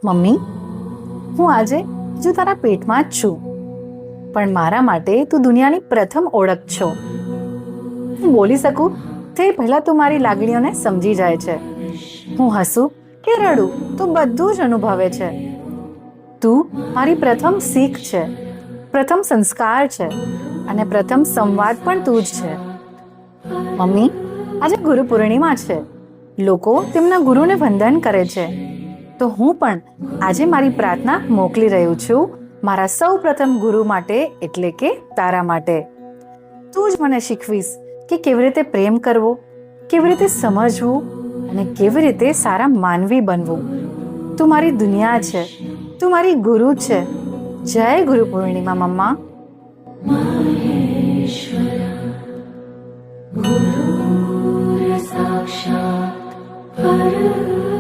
Mummy, હું આજે હજુ તારા પેટમાં જ છું, પણ મારા માટે તું દુનિયાની પ્રથમ ઓળખ છો. હું બોલી શકું તે પહેલા તું મારી લાગણીઓને સમજી જાય છે. હું હસું કે રડું તું બધું જ અનુભવે છે. તું મારી પ્રથમ શીખ છે, પ્રથમ સંસ્કાર છે અને પ્રથમ સંવાદ પણ તું જ છે. મમ્મી, આજે ગુરુ પૂર્ણિમા છે. લોકો તેમના ગુરુને વંદન કરે છે, તો હું પણ આજે મારી પ્રાર્થના મોકલી રહ્યું છું મારા સૌ પ્રથમ ગુરુ માટે, એટલે કે તારા માટે. તું જ મને શીખવીશ કે કેવી રીતે પ્રેમ કરવો, કેવી રીતે સમજવું અને કેવી રીતે સારા માનવી બનવું. તું મારી દુનિયા છે, તું મારી ગુરુ છે. જય ગુરુ પૂર્ણિમા મમ્મા. गुरुर् साक्षात् परब्रह्म